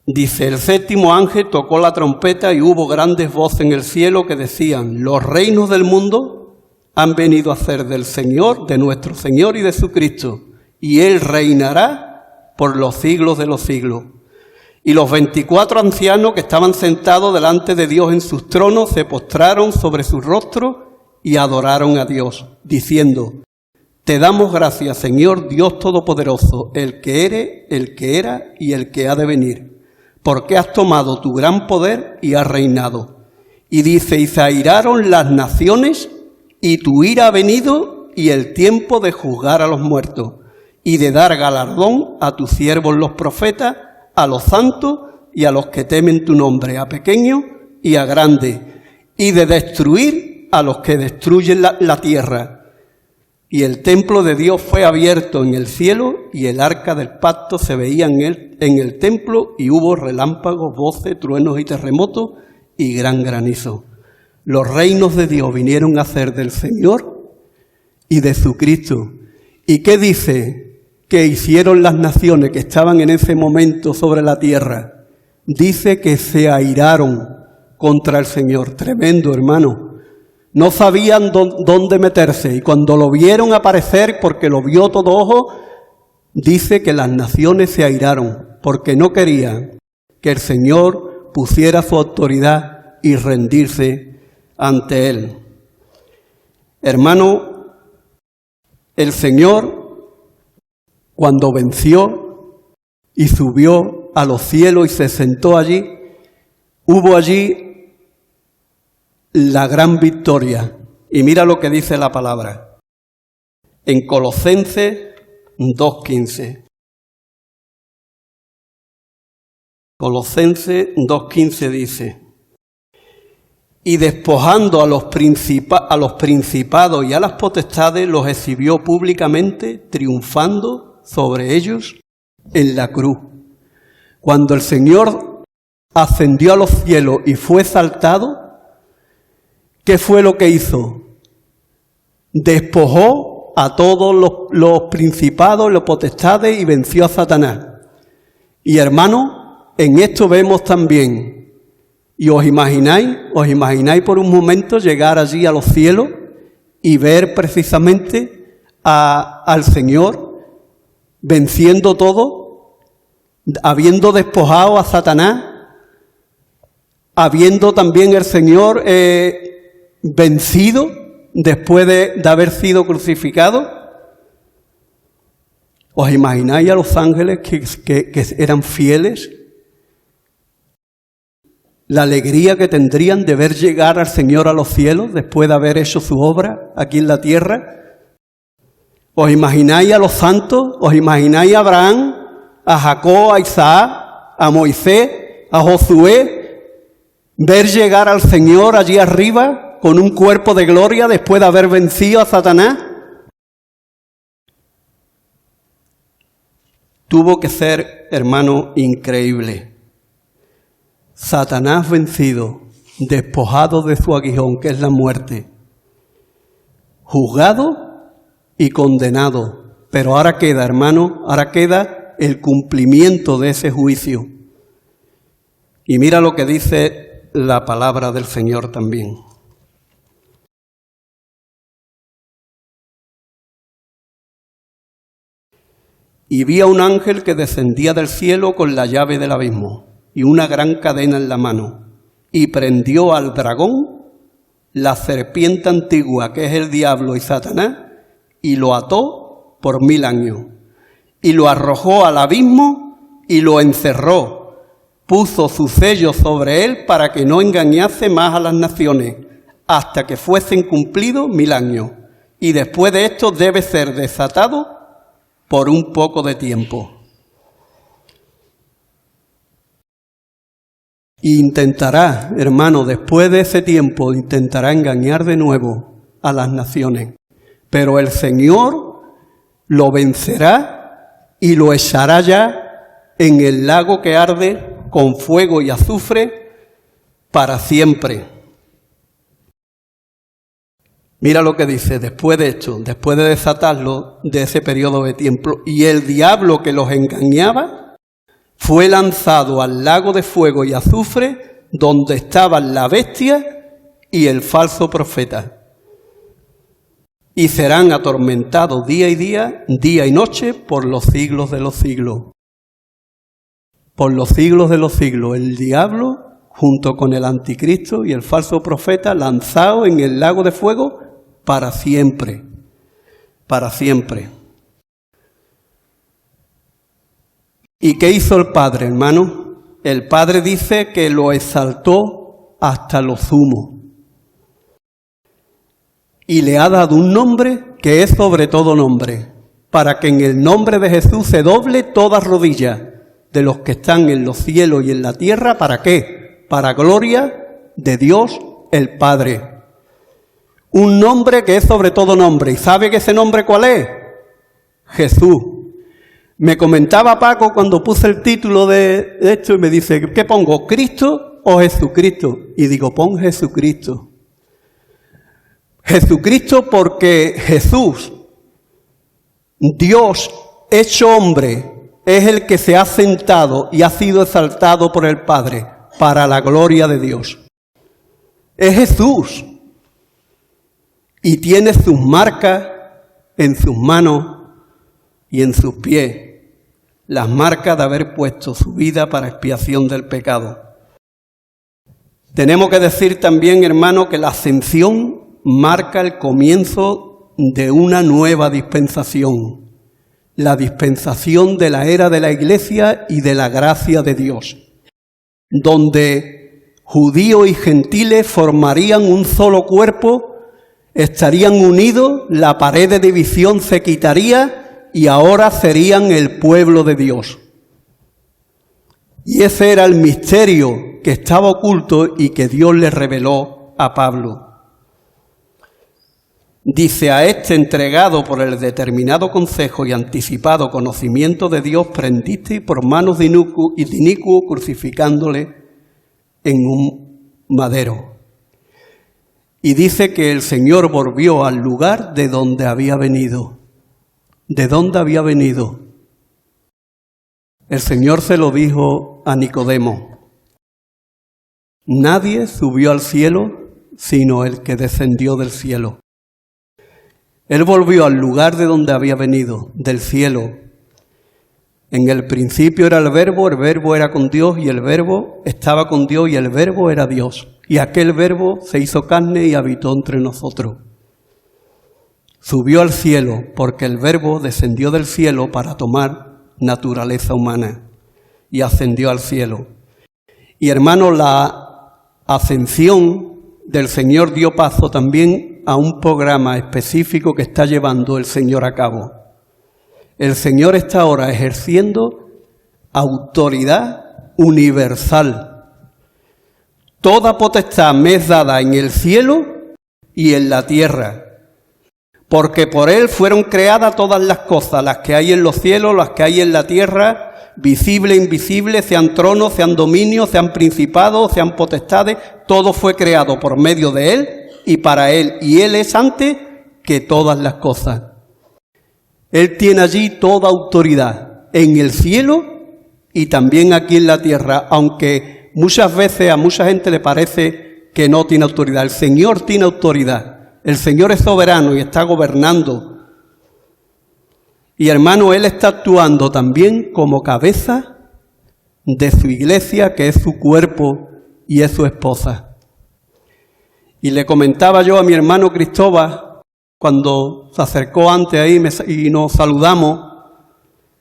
Dice, el séptimo ángel tocó la trompeta y hubo grandes voces en el cielo que decían, los reinos del mundo han venido a ser del Señor, de nuestro Señor y de su Cristo, y Él reinará por los siglos de los siglos. Y los 24 ancianos que estaban sentados delante de Dios en sus tronos se postraron sobre su rostro y adoraron a Dios, diciendo, te damos gracias, Señor Dios Todopoderoso, el que eres, el que era y el que ha de venir, porque has tomado tu gran poder y has reinado. Y dice, y se airaron las naciones, y tu ira ha venido, y el tiempo de juzgar a los muertos, y de dar galardón a tus siervos los profetas, a los santos y a los que temen tu nombre, a pequeños y a grandes, y de destruir a los que destruyen la tierra. Y el templo de Dios fue abierto en el cielo, y el arca del pacto se veía en el templo, y hubo relámpagos, voces, truenos y terremotos, y gran granizo. Los reinos de Dios vinieron a ser del Señor y de su Cristo. ¿Y qué dice? que hicieron las naciones que estaban en ese momento sobre la tierra, dice que se airaron contra el Señor. Tremendo, hermano. No sabían dónde meterse y cuando lo vieron aparecer, porque lo vio todo ojo, dice que las naciones se airaron porque no querían que el Señor pusiera su autoridad y rendirse ante Él. Hermano, el Señor, cuando venció y subió a los cielos y se sentó allí, hubo allí la gran victoria. Y mira lo que dice la palabra en Colosenses 2:15. Colosenses 2:15 dice: y despojando a los principados y a las potestades, los exhibió públicamente, triunfando sobre ellos en la cruz. Cuando el Señor ascendió a los cielos y fue exaltado, ¿qué fue lo que hizo? Despojó a todos los principados, los potestades y venció a Satanás. Y hermano, en esto vemos también, y os imagináis por un momento llegar allí a los cielos y ver precisamente al Señor venciendo todo, habiendo despojado a Satanás, habiendo también el Señor vencido después de haber sido crucificado. ¿Os imagináis a los ángeles que eran fieles? La alegría que tendrían de ver llegar al Señor a los cielos después de haber hecho su obra aquí en la tierra. ¿Os imagináis a los santos? ¿Os imagináis a Abraham, a Jacob, a Isaac, a Moisés, a Josué, ver llegar al Señor allí arriba con un cuerpo de gloria después de haber vencido a Satanás? Tuvo que ser, hermano, increíble. Satanás vencido, despojado de su aguijón, que es la muerte, juzgado y condenado. Pero ahora queda, hermano, ahora queda el cumplimiento de ese juicio. Y mira lo que dice la palabra del Señor también. Y vi a un ángel que descendía del cielo con la llave del abismo y una gran cadena en la mano, y prendió al dragón, la serpiente antigua, que es el diablo y Satanás, y lo ató por 1000 años, y lo arrojó al abismo y lo encerró, puso su sello sobre él para que no engañase más a las naciones, hasta que fuesen cumplidos 1000 años, y después de esto debe ser desatado por un poco de tiempo. Y intentará, hermano, después de ese tiempo, intentará engañar de nuevo a las naciones. Pero el Señor lo vencerá y lo echará ya en el lago que arde con fuego y azufre para siempre. Mira lo que dice, después de esto, después de desatarlo de ese periodo de tiempo, y el diablo que los engañaba fue lanzado al lago de fuego y azufre, donde estaban la bestia y el falso profeta. Y serán atormentados día y noche, por los siglos de los siglos. Por los siglos de los siglos, el diablo, junto con el anticristo y el falso profeta, lanzado en el lago de fuego para siempre. Para siempre. ¿Y qué hizo el Padre, hermano? El Padre dice que lo exaltó hasta lo sumo. Y le ha dado un nombre que es sobre todo nombre, para que en el nombre de Jesús se doble toda rodilla de los que están en los cielos y en la tierra. ¿Para qué? Para gloria de Dios el Padre. Un nombre que es sobre todo nombre. ¿Y sabe que ese nombre cuál es? Jesús. Me comentaba Paco cuando puse el título de esto y me dice, ¿qué pongo? ¿Cristo o Jesucristo? Y digo, pon Jesucristo. Jesucristo porque Jesús, Dios hecho hombre, es el que se ha sentado y ha sido exaltado por el Padre para la gloria de Dios. Es Jesús y tiene sus marcas en sus manos y en sus pies, las marcas de haber puesto su vida para expiación del pecado. Tenemos que decir también, hermano, que la ascensión marca el comienzo de una nueva dispensación, la dispensación de la era de la Iglesia y de la gracia de Dios, donde judíos y gentiles formarían un solo cuerpo, estarían unidos, la pared de división se quitaría y ahora serían el pueblo de Dios. Y ese era el misterio que estaba oculto y que Dios le reveló a Pablo. Dice: a este entregado por el determinado consejo y anticipado conocimiento de Dios, prendiste por manos de inicuo crucificándole en un madero. Y dice que el Señor volvió al lugar de donde había venido. ¿De dónde había venido? El Señor se lo dijo a Nicodemo: nadie subió al cielo sino el que descendió del cielo. Él volvió al lugar de donde había venido, del cielo. En el principio era el verbo era con Dios y el verbo estaba con Dios y el verbo era Dios. Y aquel verbo se hizo carne y habitó entre nosotros. Subió al cielo porque el verbo descendió del cielo para tomar naturaleza humana y ascendió al cielo. Y hermano, la ascensión del Señor dio paso también a un programa específico que está llevando el Señor a cabo. El Señor está ahora ejerciendo autoridad universal. Toda potestad me es dada en el cielo y en la tierra, porque por Él fueron creadas todas las cosas, las que hay en los cielos, las que hay en la tierra, visible e invisible, sean tronos, sean dominios, sean principados, sean potestades, todo fue creado por medio de Él y para Él, y Él es antes que todas las cosas. Él tiene allí toda autoridad, en el cielo y también aquí en la tierra, aunque muchas veces a mucha gente le parece que no tiene autoridad. El Señor tiene autoridad, el Señor es soberano y está gobernando. Y hermano, Él está actuando también como cabeza de su iglesia, que es su cuerpo y es su esposa. Y le comentaba yo a mi hermano Cristóbal, cuando se acercó antes ahí y nos saludamos,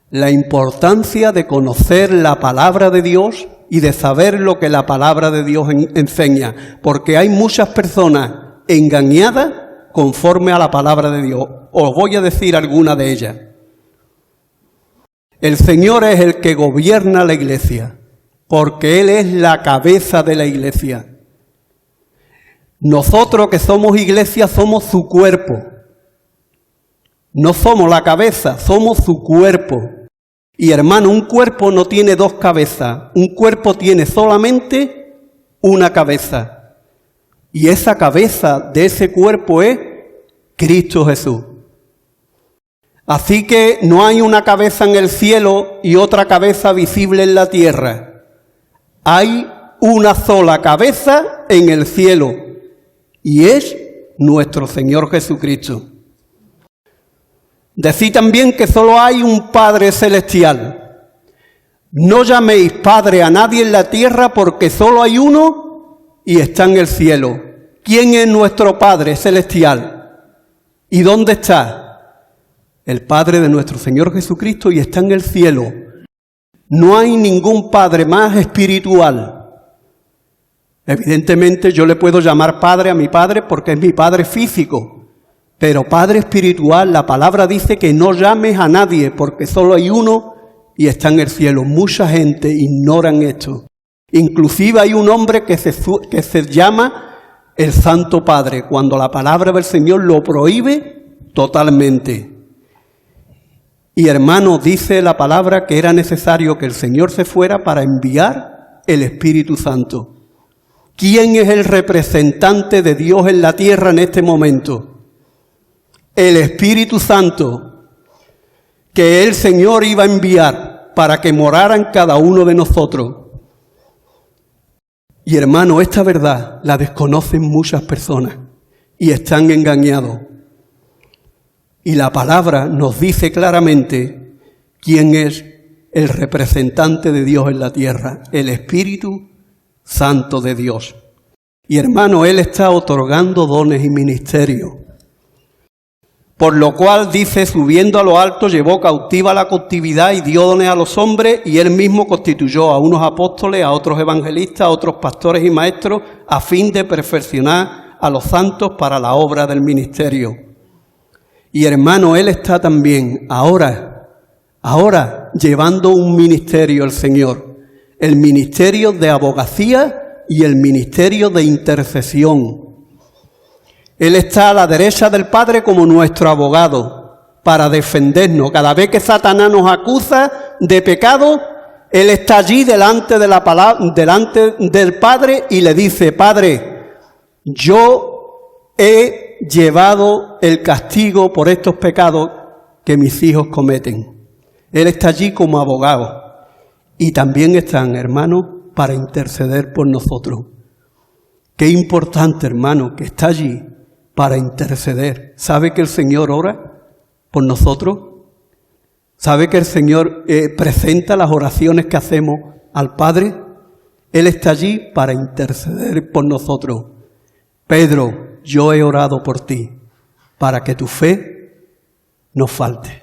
la importancia de conocer la palabra de Dios y de saber lo que la palabra de Dios enseña, porque hay muchas personas engañadas conforme a la palabra de Dios. Os voy a decir alguna de ellas. El Señor es el que gobierna la iglesia, porque Él es la cabeza de la iglesia. Nosotros que somos iglesia somos su cuerpo. No somos la cabeza, somos su cuerpo. Y hermano, un cuerpo no tiene dos cabezas, un cuerpo tiene solamente una cabeza. Y esa cabeza de ese cuerpo es Cristo Jesús. Así que no hay una cabeza en el cielo y otra cabeza visible en la tierra. Hay una sola cabeza en el cielo y es nuestro Señor Jesucristo. Decid también que solo hay un Padre celestial. No llaméis Padre a nadie en la tierra porque solo hay uno y está en el cielo. ¿Quién es nuestro Padre celestial? ¿Y dónde está? El Padre de nuestro Señor Jesucristo y está en el cielo. No hay ningún Padre más espiritual. Evidentemente yo le puedo llamar Padre a mi Padre porque es mi Padre físico. Pero Padre espiritual, la palabra dice que no llames a nadie porque solo hay uno y está en el cielo. Mucha gente ignoran esto. Inclusive hay un hombre que se llama el Santo Padre, cuando la palabra del Señor lo prohíbe totalmente. Y hermano, dice la palabra que era necesario que el Señor se fuera para enviar el Espíritu Santo. ¿Quién es el representante de Dios en la tierra en este momento? El Espíritu Santo. que el Señor iba a enviar para que moraran cada uno de nosotros. Y hermano, esta verdad la desconocen muchas personas y están engañados. Y la palabra nos dice claramente quién es el representante de Dios en la tierra, el Espíritu Santo de Dios. Y hermano, Él está otorgando dones y ministerios. Por lo cual dice, subiendo a lo alto, llevó cautiva la cautividad y dio dones a los hombres, y Él mismo constituyó a unos apóstoles, a otros evangelistas, a otros pastores y maestros, a fin de perfeccionar a los santos para la obra del ministerio. Y hermano, Él está también ahora llevando un ministerio el Señor, el ministerio de abogacía y el ministerio de intercesión. Él está a la derecha del Padre como nuestro abogado para defendernos. Cada vez que Satanás nos acusa de pecado, Él está allí delante del Padre y le dice, Padre, yo he llevado el castigo por estos pecados que mis hijos cometen. Él está allí como abogado. Y también están, hermanos, para interceder por nosotros. Qué importante, hermano, que está allí para interceder. ¿Sabe que el Señor ora por nosotros? ¿Sabe que el Señor presenta las oraciones que hacemos al Padre? Él está allí para interceder por nosotros. Pedro, yo he orado por ti, para que tu fe no falte.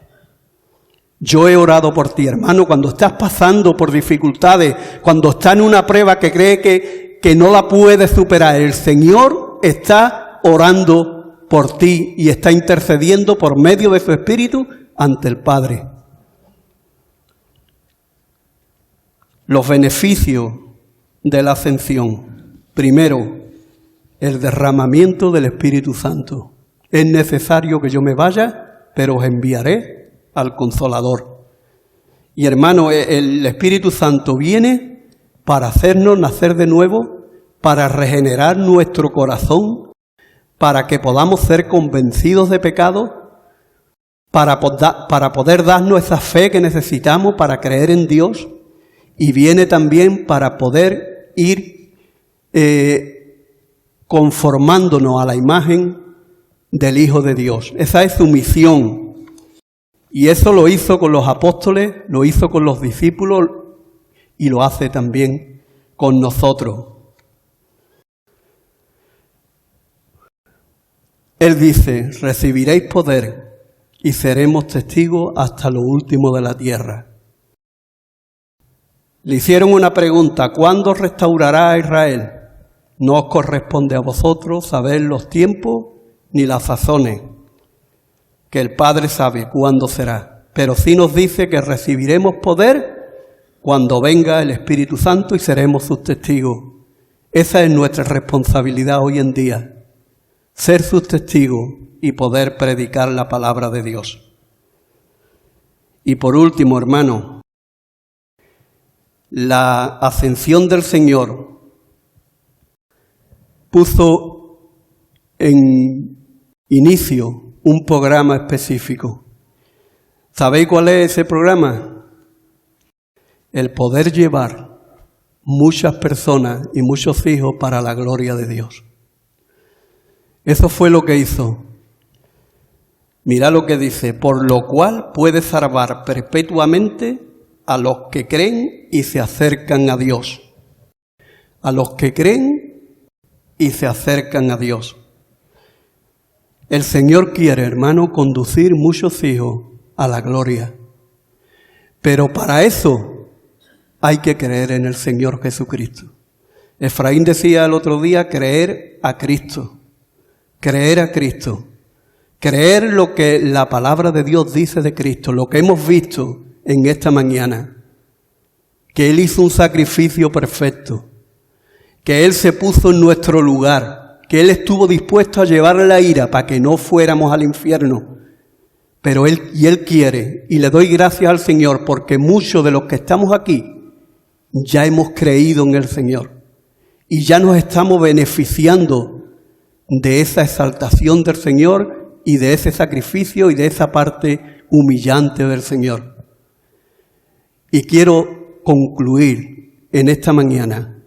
Yo he orado por ti, hermano, cuando estás pasando por dificultades, cuando estás en una prueba que cree que no la puedes superar, el Señor está orando por ti y está intercediendo por medio de su Espíritu ante el Padre. Los beneficios de la ascensión. Primero, el derramamiento del Espíritu Santo. Es necesario que yo me vaya, pero os enviaré al Consolador. Y hermano, el Espíritu Santo viene para hacernos nacer de nuevo, para regenerar nuestro corazón, para que podamos ser convencidos de pecado, para poder darnos esa fe que necesitamos para creer en Dios, y viene también para poder ir conformándonos a la imagen del Hijo de Dios. Esa es su misión. Y eso lo hizo con los apóstoles, lo hizo con los discípulos y lo hace también con nosotros. Él dice, recibiréis poder y seremos testigos hasta lo último de la tierra. Le hicieron una pregunta, ¿cuándo restaurará a Israel? No os corresponde a vosotros saber los tiempos ni las sazones, que el Padre sabe cuándo será. Pero sí nos dice que recibiremos poder cuando venga el Espíritu Santo y seremos sus testigos. Esa es nuestra responsabilidad hoy en día, ser sus testigos y poder predicar la palabra de Dios. Y por último, hermano, la ascensión del Señor puso en inicio un programa específico. ¿Sabéis cuál es ese programa? El poder llevar muchas personas y muchos hijos para la gloria de Dios. Eso fue lo que hizo. Mira lo que dice, por lo cual puede salvar perpetuamente a los que creen y se acercan a Dios. A los que creen y se acercan a Dios. El Señor quiere, hermano, conducir muchos hijos a la gloria. Pero para eso hay que creer en el Señor Jesucristo. Efraín decía el otro día, creer a Cristo. Creer a Cristo. Creer lo que la palabra de Dios dice de Cristo, lo que hemos visto en esta mañana. Que Él hizo un sacrificio perfecto. Que Él se puso en nuestro lugar. Que Él estuvo dispuesto a llevar la ira para que no fuéramos al infierno. Pero Él quiere, y le doy gracias al Señor, porque muchos de los que estamos aquí ya hemos creído en el Señor. Y ya nos estamos beneficiando de esa exaltación del Señor y de ese sacrificio y de esa parte humillante del Señor. Y quiero concluir en esta mañana,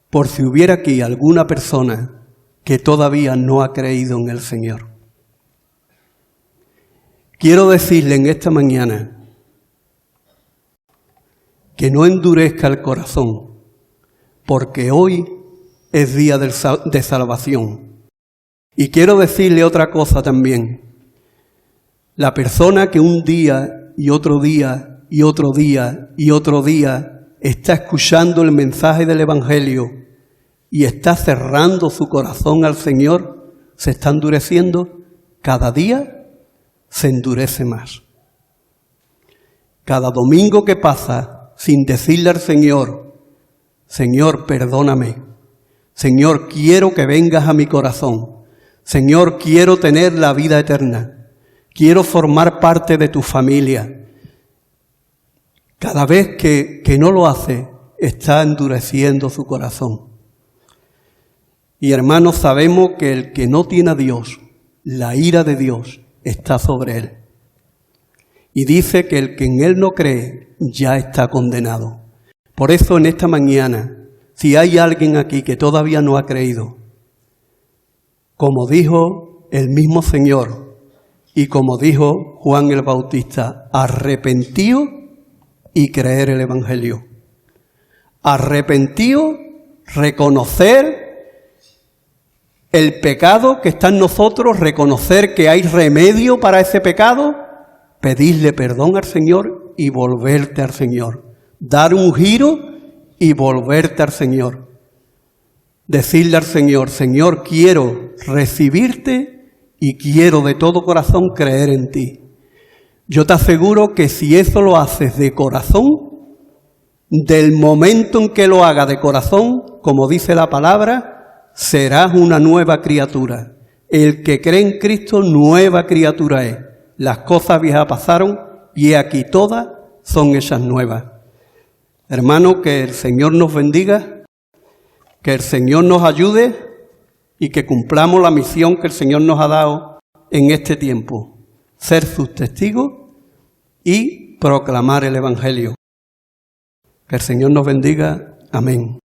por si hubiera aquí alguna persona que todavía no ha creído en el Señor. Quiero decirle en esta mañana que no endurezca el corazón, porque hoy es día de salvación. Y quiero decirle otra cosa también. La persona que un día y otro día y otro día y otro día está escuchando el mensaje del Evangelio y está cerrando su corazón al Señor, se está endureciendo, cada día se endurece más. Cada domingo que pasa sin decirle al Señor, Señor, perdóname, Señor, quiero que vengas a mi corazón, Señor, quiero tener la vida eterna, quiero formar parte de tu familia. Cada vez que no lo hace, está endureciendo su corazón. Y hermanos, sabemos que el que no tiene a Dios, la ira de Dios está sobre él. Y dice que el que en él no cree, ya está condenado. Por eso en esta mañana, si hay alguien aquí que todavía no ha creído, como dijo el mismo Señor y como dijo Juan el Bautista, arrepentíos y creer el Evangelio. Arrepentíos, reconocer el pecado que está en nosotros, reconocer que hay remedio para ese pecado, pedirle perdón al Señor y volverte al Señor. Dar un giro y volverte al Señor. Decirle al Señor, Señor, quiero recibirte y quiero de todo corazón creer en ti. Yo te aseguro que si eso lo haces de corazón, del momento en que lo haga de corazón, como dice la palabra, serás una nueva criatura. El que cree en Cristo, nueva criatura es. Las cosas viejas pasaron y aquí todas son hechas nuevas. Hermano, que el Señor nos bendiga, que el Señor nos ayude y que cumplamos la misión que el Señor nos ha dado en este tiempo. Ser sus testigos y proclamar el Evangelio. Que el Señor nos bendiga. Amén.